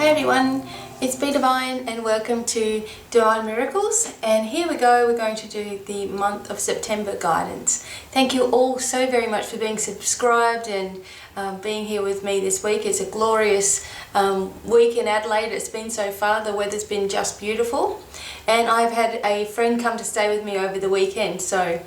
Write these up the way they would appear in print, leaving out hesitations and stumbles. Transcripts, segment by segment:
Hey everyone, it's BDevine and welcome to Divine Miracles, and here we go, we're going to do the month of September guidance. Thank you all so very much for being subscribed and being here with me this week. It's a glorious week in Adelaide. It's been so far, the weather's been just beautiful, and I've had a friend come to stay with me over the weekend, so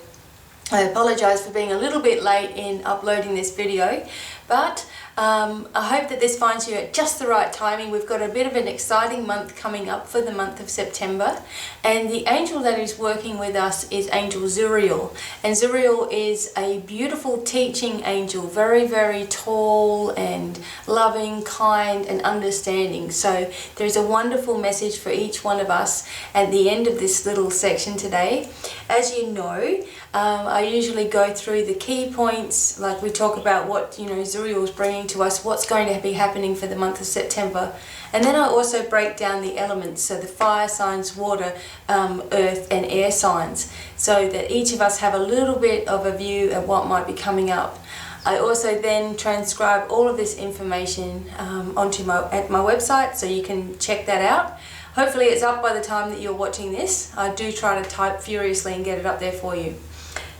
I apologise for being a little bit late in uploading this video, but I hope that this finds you at just the right timing. We've got a bit of an exciting month coming up for the month of September, and the angel that is working with us is Archangel Zurel. And Zurel is a beautiful teaching angel, very, very tall and loving, kind and understanding. So there's a wonderful message for each one of us at the end of this little section today. As you know, I usually go through the key points, like we talk about what Zurel is bringing to us, what's going to be happening for the month of September, and then I also break down the elements, so the fire signs, water, earth and air signs, so that each of us have a little bit of a view of what might be coming up. I also then transcribe all of this information onto my website, so you can check that out. Hopefully it's up by the time that you're watching this. I do try to type furiously and get it up there for you.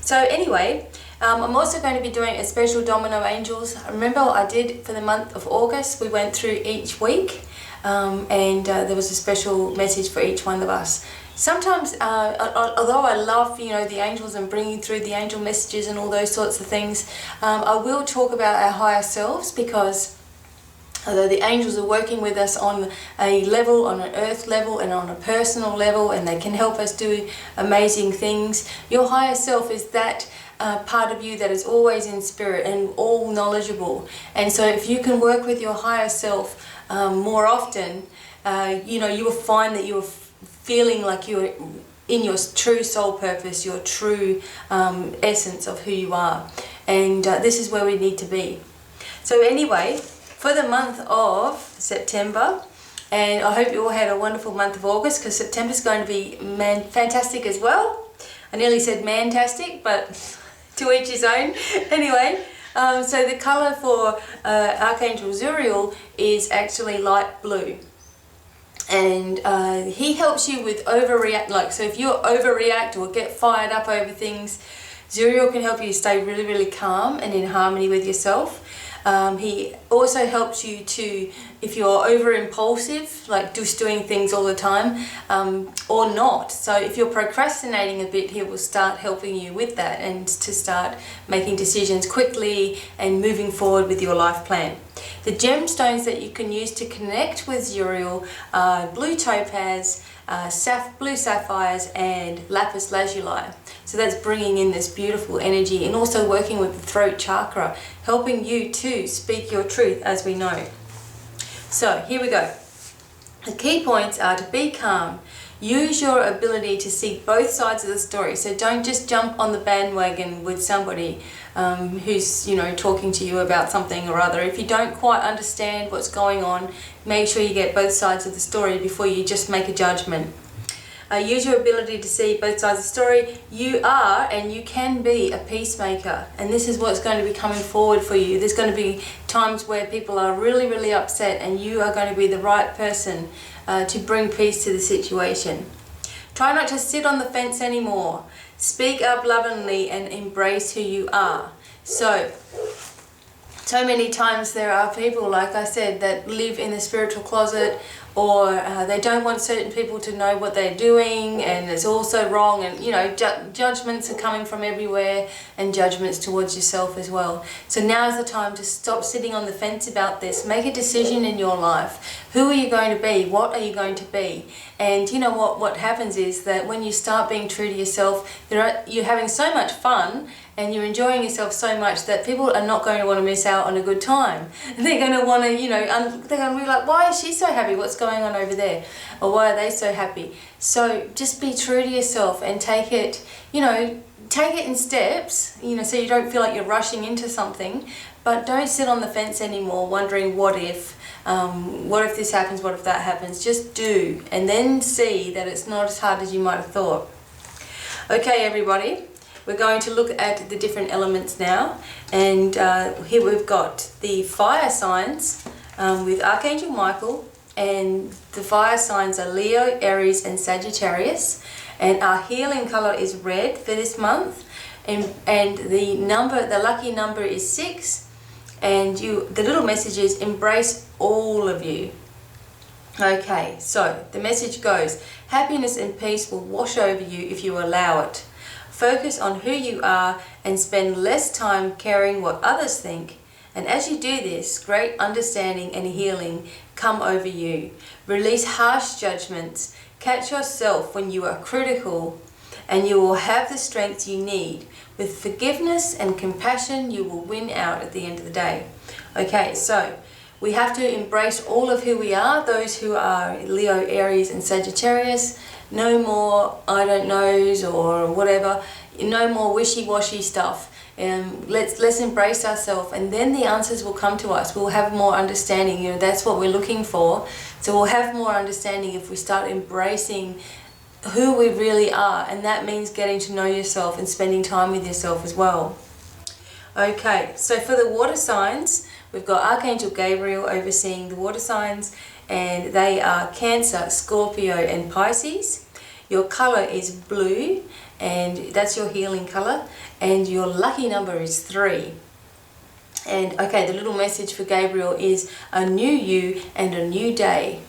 So anyway, I'm also going to be doing a special Domino Angels. Remember I did for the month of August, we went through each week and there was a special message for each one of us. Sometimes, although I love the angels and bringing through the angel messages and all those sorts of things, I will talk about our higher selves, because although the angels are working with us on a level, on an earth level and on a personal level, and they can help us do amazing things, your higher self is that part of you that is always in spirit and all knowledgeable. And so if you can work with your higher self more often, you will find that you're feeling like you're in your true soul purpose, your true essence of who you are. And this is where we need to be. So anyway, for the month of September, and I hope you all had a wonderful month of August, because September's going to be fantastic as well. I nearly said mantastic, but to each his own. Anyway, so the colour for Archangel Zurel is actually light blue. And he helps you with overreact, so if you overreact or get fired up over things, Zurel can help you stay really, really calm and in harmony with yourself. He also helps you to, if you're over impulsive, like just doing things all the time, or not. So if you're procrastinating a bit, he will start helping you with that and to start making decisions quickly and moving forward with your life plan. The gemstones that you can use to connect with Zurel are blue topaz, blue sapphires and lapis lazuli. So that's bringing in this beautiful energy, and also working with the throat chakra, helping you to speak your truth, as we know. So here we go. The key points are to be calm. Use your ability to see both sides of the story. So don't just jump on the bandwagon with somebody who's talking to you about something or other. If you don't quite understand what's going on, make sure you get both sides of the story before you just make a judgment. Use your ability to see both sides of the story. You are and you can be a peacemaker, and this is what's going to be coming forward for you. There's going to be times where people are really, really upset, and you are going to be the right person to bring peace to the situation. Try not to sit on the fence anymore. Speak up lovingly and embrace who you are. So many times there are people, like I said, that live in the spiritual closet, or they don't want certain people to know what they're doing, and it's also wrong, and judgments are coming from everywhere, and judgments towards yourself as well. So now is the time to stop sitting on the fence about this. Make a decision in your life. Who are you going to be? What are you going to be? And you know what happens is that when you start being true to yourself, you're having so much fun and you're enjoying yourself so much that people are not going to want to miss out on a good time. They're going to want to, they're going to be like, why is she so happy? What's going on over there? Or why are they so happy? So just be true to yourself and take it, take it in steps, so you don't feel like you're rushing into something, but don't sit on the fence anymore wondering what if this happens, what if that happens. Just do, and then see that it's not as hard as you might have thought. Okay, everybody. We're going to look at the different elements now, and here we've got the fire signs with Archangel Michael, and the fire signs are Leo, Aries and Sagittarius, and our healing color is red for this month, and the lucky number is 6, and the little message is embrace all of you. Okay, so the message goes, happiness and peace will wash over you if you allow it. Focus on who you are and spend less time caring what others think. And as you do this, great understanding and healing come over you. Release harsh judgments. Catch yourself when you are critical, and you will have the strength you need. With forgiveness and compassion, you will win out at the end of the day. Okay, so we have to embrace all of who we are, those who are Leo, Aries and Sagittarius. No more I don't knows or whatever. No more wishy-washy stuff. Let's embrace ourselves, and then the answers will come to us. We'll have more understanding. You know, that's what we're looking for. So we'll have more understanding if we start embracing who we really are, and that means getting to know yourself and spending time with yourself as well. Okay, so for the water signs, we've got Archangel Gabriel overseeing the water signs, and they are Cancer, Scorpio and Pisces. Your color is blue, and that's your healing color, and your lucky number is 3. And okay, the little message for Gabriel is a new you and a new day.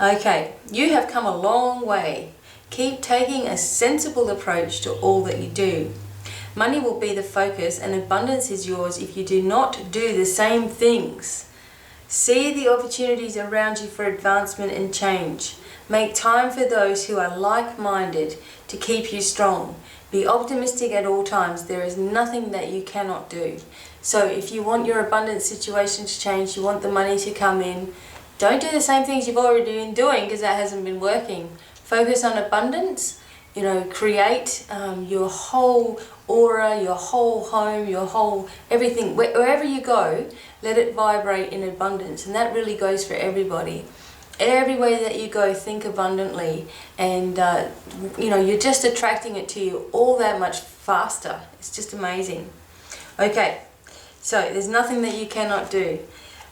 Okay, you have come a long way. Keep taking a sensible approach to all that you do. Money will be the focus, and abundance is yours if you do not do the same things. See the opportunities around you for advancement and change. Make time for those who are like-minded to keep you strong. Be optimistic at all times. There is nothing that you cannot do. So if you want your abundance situation to change, you want the money to come in, don't do the same things you've already been doing, because that hasn't been working. Focus on abundance. You know, create your whole aura, your whole home, your whole everything. Wherever you go, let it vibrate in abundance. And that really goes for everybody. Everywhere that you go, think abundantly, and you know, you're just attracting it to you all that much faster. It's just amazing. Okay, so there's nothing that you cannot do.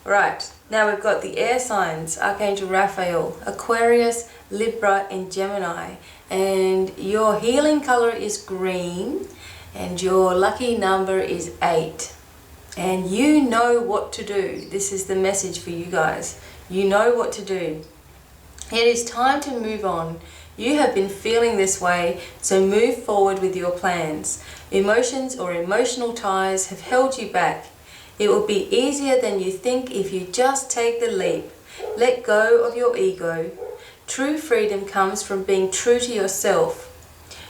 Right, now we've got the air signs, Archangel Raphael, Aquarius, Libra and Gemini, and your healing color is green, and your lucky number is 8. And you know what to do. This is the message for you guys. You know what to do. It is time to move on. You have been feeling this way, so move forward with your plans. Emotions or emotional ties have held you back. It will be easier than you think if you just take the leap. Let go of your ego. True freedom comes from being true to yourself.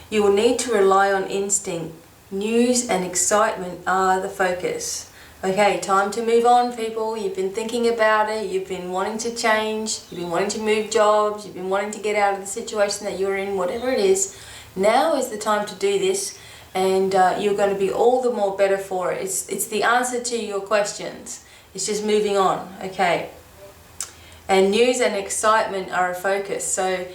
You will need to rely on instinct. News and excitement are the focus. Okay, time to move on, people. You've been thinking about it, you've been wanting to change, you've been wanting to move jobs, you've been wanting to get out of the situation that you're in, whatever it is. Now is the time to do this, and you're going to be all the more better for it. It's the answer to your questions. It's just moving on, okay? And news and excitement are a focus. So,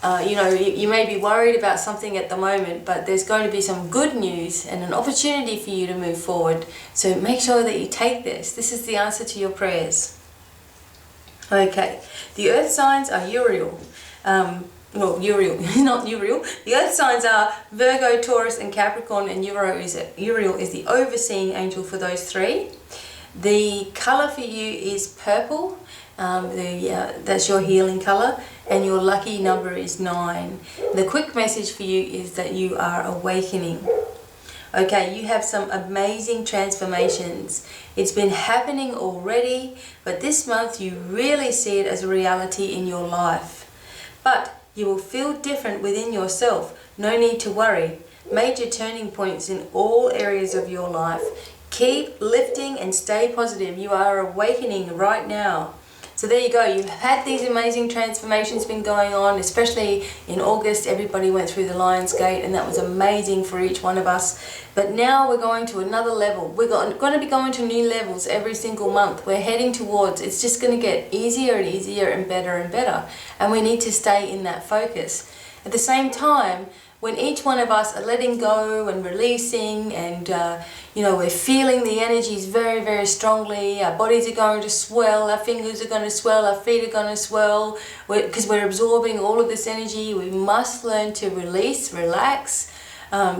you know, you may be worried about something at the moment, but there's going to be some good news and an opportunity for you to move forward. So make sure that you take this. This is the answer to your prayers. Okay, the earth signs are Uriel. Well, Uriel, not Uriel. The earth signs are Virgo, Taurus and Capricorn, and Uriel is the overseeing angel for those 3. The color for you is purple. That's your healing color, and your lucky number is 9. The quick message for you is that you are awakening. Okay, you have some amazing transformations. It's been happening already, but this month you really see it as a reality in your life. But you will feel different within yourself. No need to worry. Major turning points in all areas of your life. Keep lifting and stay positive. You are awakening right now. So there you go, you've had these amazing transformations been going on, especially in August. Everybody went through the Lion's Gate, and that was amazing for each one of us. But now we're going to another level. We're going to be going to new levels every single month. We're heading towards, it's just going to get easier and easier and better, and we need to stay in that focus. At the same time, when each one of us are letting go and releasing, and you know, we're feeling the energies very, very strongly, our bodies are going to swell, our fingers are going to swell, our feet are going to swell, because we're absorbing all of this energy. We must learn to release, relax,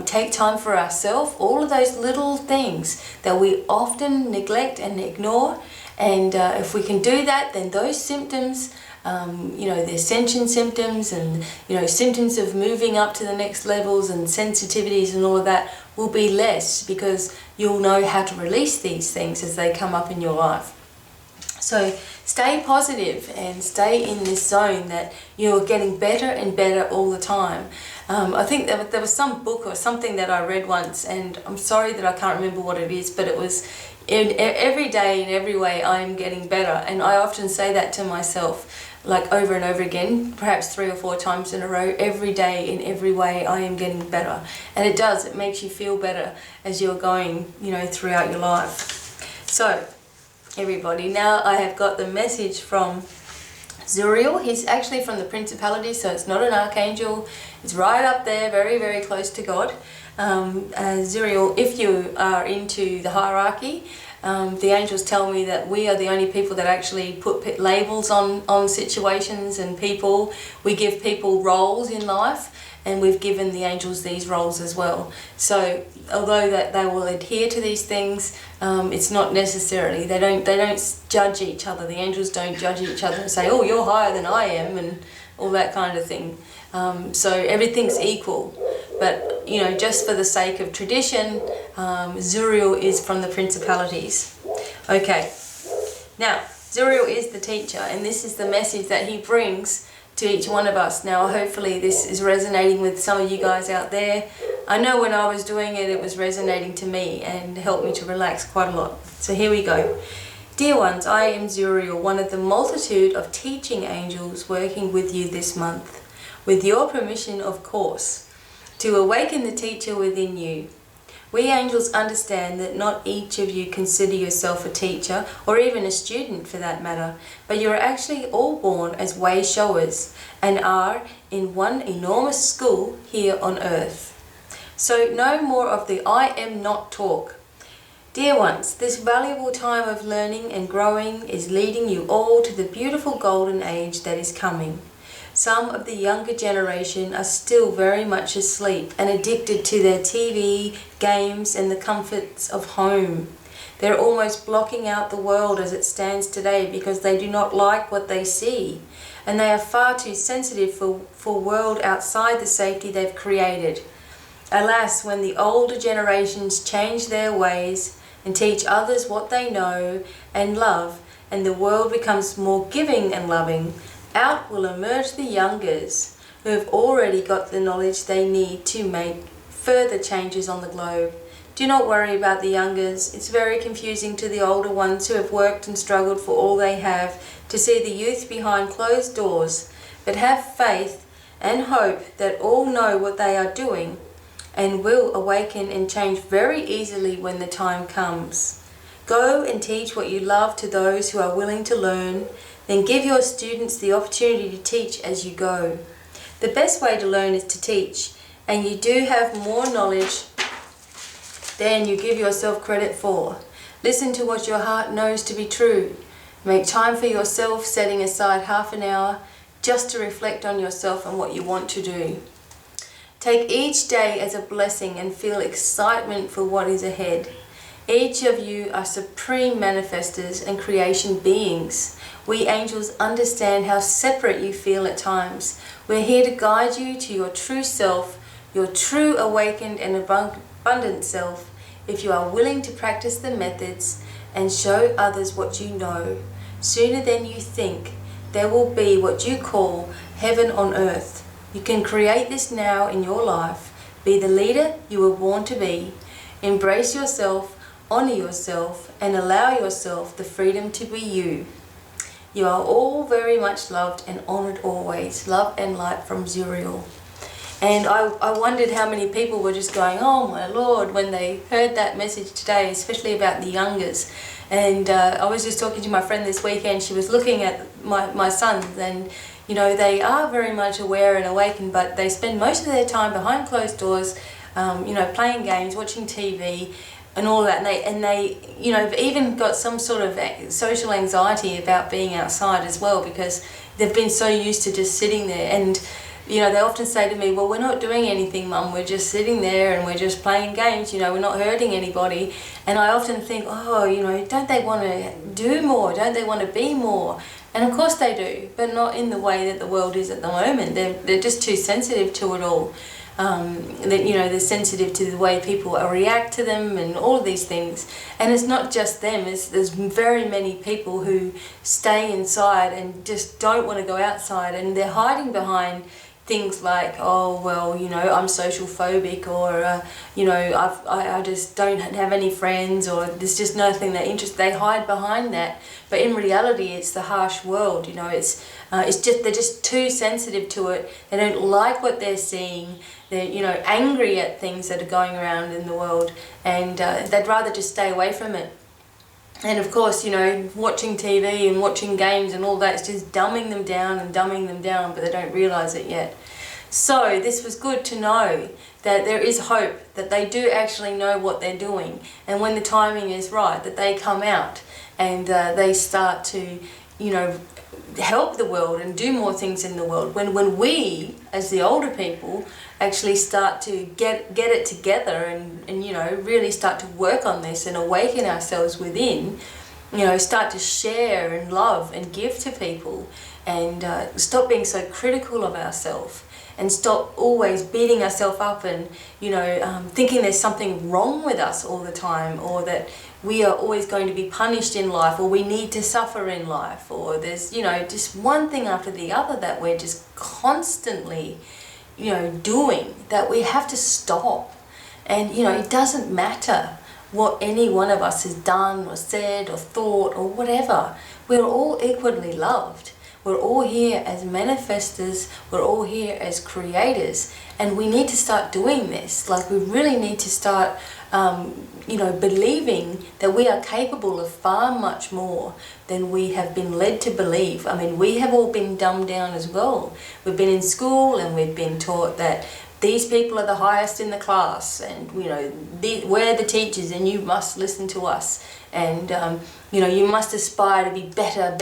take time for ourselves, all of those little things that we often neglect and ignore. And if we can do that, then those symptoms, you know, the ascension symptoms and, you know, symptoms of moving up to the next levels and sensitivities and all of that will be less, because you'll know how to release these things as they come up in your life. So stay positive and stay in this zone that you're getting better and better all the time. I think there was some book or something that I read once, and I'm sorry that I can't remember what it is, but it was, every day in every way I am getting better. And I often say that to myself, like over and over again, perhaps 3 or 4 times in a row. Every day in every way I am getting better. And it does, it makes you feel better as you're going, you know, throughout your life. So everybody, now I have got the message from Zurel. He's actually from the principality, so it's not an archangel. It's right up there, very, very close to God. Zurel, if you are into the hierarchy, the angels tell me that we are the only people that actually put labels on situations and people. We give people roles in life, and we've given the angels these roles as well. So although that they will adhere to these things, it's not necessarily, they don't judge each other. The angels don't judge each other and say, oh, you're higher than I am, and all that kind of thing. So everything's equal. But, you know, just for the sake of tradition, Zurel is from the principalities. Okay, now Zurel is the teacher, and this is the message that he brings to each one of us. Now hopefully this is resonating with some of you guys out there. I know when I was doing it, it was resonating to me and helped me to relax quite a lot. So here we go. Dear ones, I am Zurel, one of the multitude of teaching angels working with you this month. With your permission, of course, to awaken the teacher within you. We angels understand that not each of you consider yourself a teacher, or even a student for that matter, but you are actually all born as way showers and are in one enormous school here on earth. So no more of the I am not talk. Dear ones, this valuable time of learning and growing is leading you all to the beautiful golden age that is coming. Some of the younger generation are still very much asleep and addicted to their TV, games, and the comforts of home. They're almost blocking out the world as it stands today because they do not like what they see, and they are far too sensitive for world outside the safety they've created. Alas, when the older generations change their ways and teach others what they know and love, and the world becomes more giving and loving, out will emerge the youngers who have already got the knowledge they need to make further changes on the globe. Do not worry about the youngers. It's very confusing to the older ones who have worked and struggled for all they have to see the youth behind closed doors, but have faith and hope that all know what they are doing and will awaken and change very easily when the time comes. Go and teach what you love to those who are willing to learn. Then give your students the opportunity to teach as you go. The best way to learn is to teach, and you do have more knowledge than you give yourself credit for. Listen to what your heart knows to be true. Make time for yourself, setting aside half an hour just to reflect on yourself and what you want to do. Take each day as a blessing and feel excitement for what is ahead. Each of you are supreme manifestors and creation beings. We angels understand how separate you feel at times. We're here to guide you to your true self, your true awakened and abundant self, if you are willing to practice the methods and show others what you know. Sooner than you think, there will be what you call heaven on earth. You can create this now in your life. Be the leader you were born to be. Embrace yourself, honor yourself, and allow yourself the freedom to be you. You are all very much loved and honored always. Love and light from Zurel. And I wondered how many people were just going, oh my Lord, when they heard that message today, especially about the youngers. And I was just talking to my friend this weekend. She was looking at my sons, and you know, they are very much aware and awakened, but they spend most of their time behind closed doors, you know, playing games, watching TV, and all that. And they, you know, have even got some sort of social anxiety about being outside as well, because they've been so used to just sitting there. And you know, they often say to me, well, we're not doing anything, Mum, we're just sitting there and we're just playing games, you know, we're not hurting anybody. And I often think, oh, you know, don't they want to do more? Don't they want to be more? And of course they do, but not in the way that the world is at the moment. They're just too sensitive to it all. That, you know, they're sensitive to the way people react to them and all of these things. And it's not just them, there's very many people who stay inside and just don't want to go outside, and they're hiding behind things like, oh, well, you know, I'm social phobic, or, you know, I just don't have any friends, or there's just nothing that interests. They hide behind that. But in reality, it's the harsh world, you know, it's just, they're just too sensitive to it. They don't like what they're seeing. They're, you know, angry at things that are going around in the world, and they'd rather just stay away from it. And of course, you know, watching TV and watching games and all that is just dumbing them down and dumbing them down, but they don't realise it yet. So this was good to know that there is hope, that they do actually know what they're doing, and when the timing is right, that they come out and they start to, you know, help the world and do more things in the world. When we, as the older people, actually start to get it together and you know, really start to work on this and awaken ourselves within, you know, start to share and love and give to people, and stop being so critical of ourselves, and stop always beating ourselves up and, you know, thinking there's something wrong with us all the time, or that we are always going to be punished in life, or we need to suffer in life, or there's, you know, just one thing after the other that we're just constantly, you know, doing, that we have to stop. And, you know, it doesn't matter what any one of us has done or said or thought or whatever. We're all equally loved. We're all here as manifestors, we're all here as creators, and we need to start doing this. Like, we really need to start, you know, believing that we are capable of far much more than we have been led to believe. I mean, we have all been dumbed down as well. We've been in school and we've been taught that these people are the highest in the class, and, you know, we're the teachers and you must listen to us, and you know, you must aspire to be better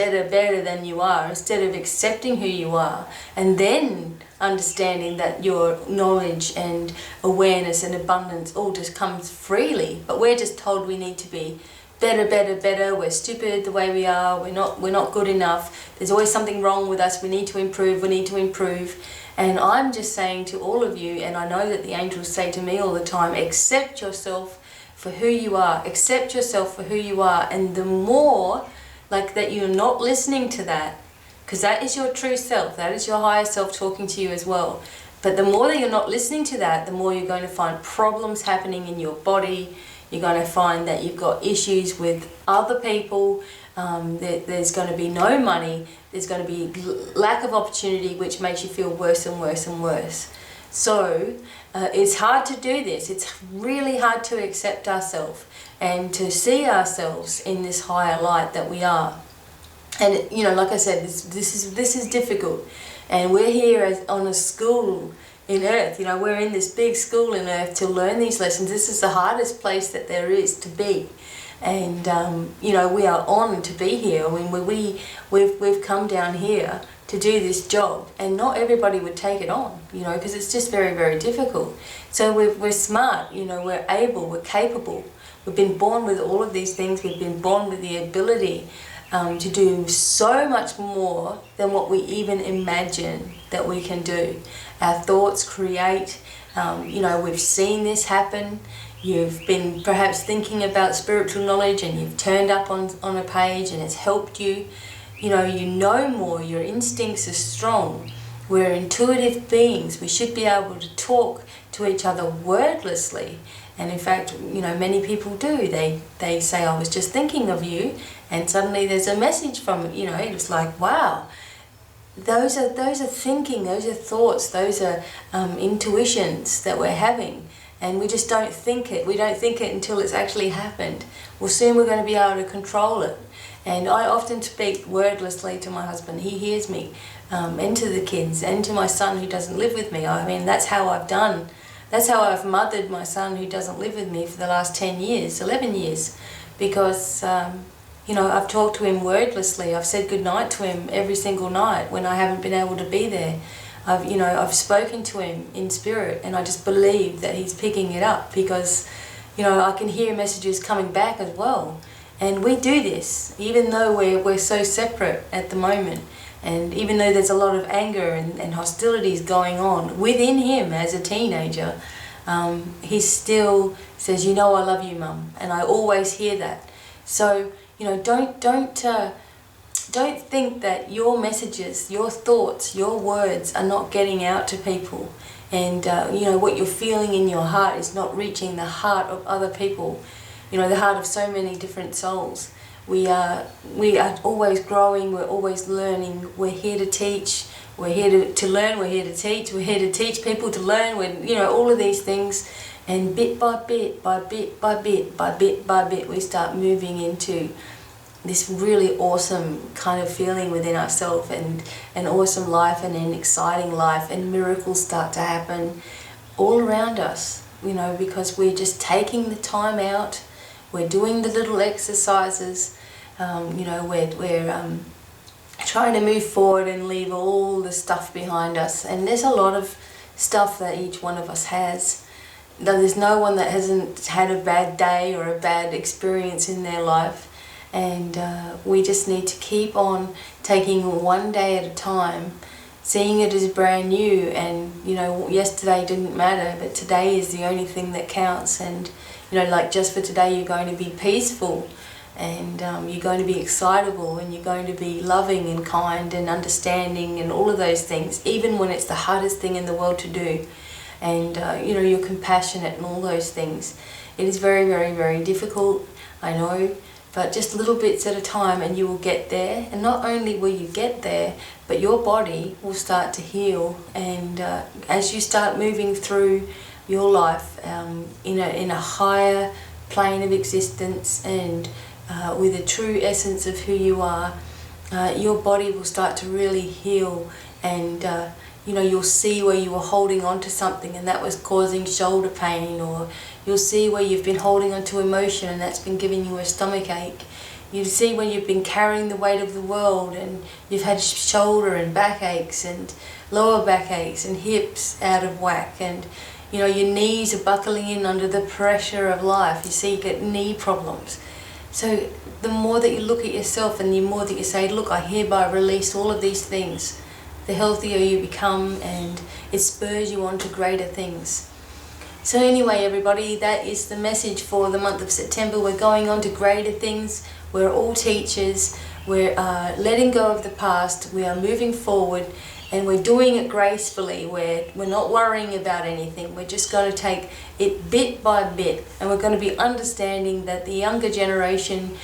than you are, instead of accepting who you are and then understanding that your knowledge and awareness and abundance all just comes freely. But we're just told we need to be better, we're stupid the way we are, we're not good enough, there's always something wrong with us, we need to improve. And I'm just saying to all of you, and I know that the angels say to me all the time, accept yourself for who you are, accept yourself for who you are. And the more, like, that you're not listening to that, because that is your true self, that is your higher self talking to you as well. But the more that you're not listening to that, the more you're going to find problems happening in your body. You're going to find that you've got issues with other people, there's going to be no money, there's going to be lack of opportunity, which makes you feel worse and worse and worse. So it's hard to do this. It's really hard to accept ourselves and to see ourselves in this higher light that we are. And, you know, like I said, this is difficult, and we're here on a school in earth. You know, we're in this big school in earth to learn these lessons. This is the hardest place that there is to be, and you know, we are honoured to be here. I mean, we've come down here to do this job, and not everybody would take it on, you know, because it's just very, very difficult. So we're smart, you know, we're able, we're capable. We've been born with all of these things. We've been born with the ability to do so much more than what we even imagine that we can do. Our thoughts create, you know, we've seen this happen. You've been perhaps thinking about spiritual knowledge and you've turned up on a page and it's helped you. You know more, your instincts are strong. We're intuitive beings. We should be able to talk to each other wordlessly. And in fact, you know, many people do. They say, I was just thinking of you, and suddenly there's a message from it. You know, it's like, wow. those are thinking, those are thoughts, those are intuitions that we're having, and we just don't think it. We don't think it until it's actually happened. Well, soon we're going to be able to control it. And I often speak wordlessly to my husband. He hears me, and to the kids, and to my son who doesn't live with me. I mean, that's how I've done. That's how I've mothered my son who doesn't live with me for the last 10 years, 11 years, because you know, I've talked to him wordlessly. I've said goodnight to him every single night when I haven't been able to be there. I've spoken to him in spirit, and I just believe that he's picking it up, because, you know, I can hear messages coming back as well. And we do this, even though we're so separate at the moment, and even though there's a lot of anger and hostilities going on within him as a teenager, he still says, you know, I love you, Mum, and I always hear that. So, you know, don't think that your messages, your thoughts, your words are not getting out to people, and you know, what you're feeling in your heart is not reaching the heart of other people. You know, the heart of so many different souls. We are always growing, we're always learning, we're here to teach, we're here to learn, we're here to teach, we're here to teach people to learn, you know, all of these things. And bit by bit, by bit by bit, by bit by bit, we start moving into this really awesome kind of feeling within ourselves, and an awesome life and an exciting life, and miracles start to happen all around us, you know, because we're just taking the time out. We're doing the little exercises, you know, we're trying to move forward and leave all the stuff behind us. And there's a lot of stuff that each one of us has. There's no one that hasn't had a bad day or a bad experience in their life. And we just need to keep on taking one day at a time, seeing it as brand new. And, you know, yesterday didn't matter, but today is the only thing that counts. And, you know, like just for today, you're going to be peaceful, and you're going to be excitable, and you're going to be loving and kind and understanding and all of those things, even when it's the hardest thing in the world to do. And, you know, you're compassionate and all those things. It is very, very, very difficult, I know, but just little bits at a time, and you will get there. And not only will you get there, but your body will start to heal. And as you start moving through your life in a higher plane of existence, and with a true essence of who you are, your body will start to really heal. And you know, you'll see where you were holding on to something and that was causing shoulder pain, or you'll see where you've been holding on to emotion and that's been giving you a stomach ache. You'll see where you've been carrying the weight of the world and you've had shoulder and back aches and lower back aches and hips out of whack, and you know, your knees are buckling in under the pressure of life. You see, you get knee problems. So the more that you look at yourself and the more that you say, look, I hereby release all of these things, the healthier you become, and it spurs you on to greater things. So anyway, everybody, that is the message for the month of September. We're going on to greater things. We're all teachers. We're letting go of the past. We are moving forward, and we're doing it gracefully. We're not worrying about anything. We're just going to take it bit by bit, and we're going to be understanding that the younger generation,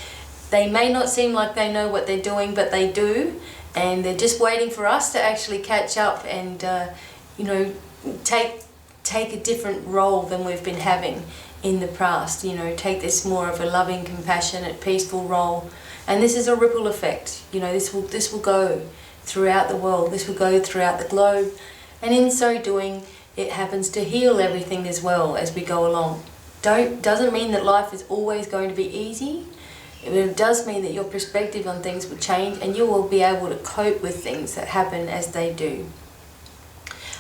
they may not seem like they know what they're doing, but they do, and they're just waiting for us to actually catch up and you know, take a different role than we've been having in the past. You know, take this more of a loving, compassionate, peaceful role. And this is a ripple effect. You know, this will go throughout the world. This will go throughout the globe. And in so doing, it happens to heal everything as well as we go along. Doesn't mean that life is always going to be easy. It does mean that your perspective on things will change, and you will be able to cope with things that happen as they do.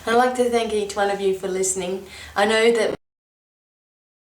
I'd like to thank each one of you for listening. I know that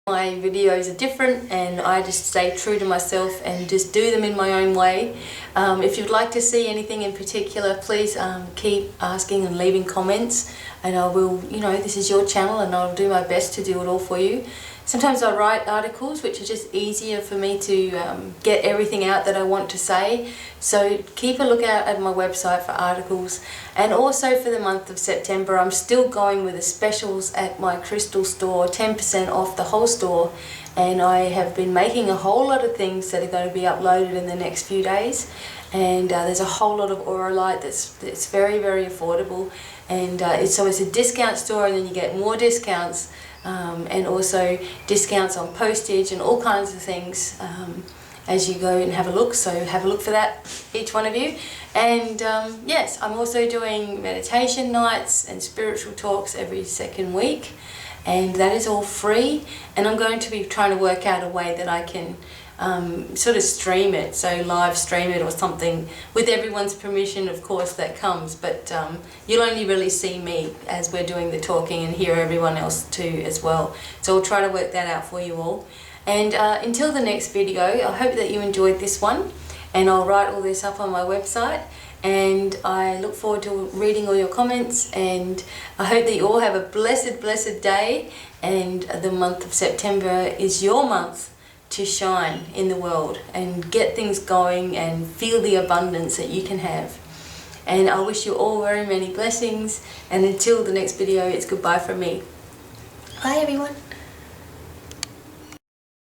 my videos are different, and I just stay true to myself and just do them in my own way. If you'd like to see anything in particular, please keep asking and leaving comments, and I will, you know, this is your channel and I'll do my best to do it all for you. Sometimes I write articles which are just easier for me to get everything out that I want to say. So keep a lookout at my website for articles. And also for the month of September, I'm still going with the specials at my crystal store, 10% off the whole store. And I have been making a whole lot of things that are going to be uploaded in the next few days. and there's a whole lot of aura light that's very, very affordable, and so it's a discount store, and then you get more discounts, and also discounts on postage and all kinds of things as you go and have a look. So have a look for that, each one of you. And yes, I'm also doing meditation nights and spiritual talks every second week, and that is all free, and I'm going to be trying to work out a way that I can sort of stream it, so live stream it or something, with everyone's permission, of course, that comes, but you'll only really see me as we're doing the talking and hear everyone else too as well. So I'll try to work that out for you all. And until the next video, I hope that you enjoyed this one, and I'll write all this up on my website, and I look forward to reading all your comments, and I hope that you all have a blessed day, and the month of September is your month to shine in the world and get things going and feel the abundance that you can have. And I wish you all very many blessings, and until the next video, it's goodbye from me. Bye everyone.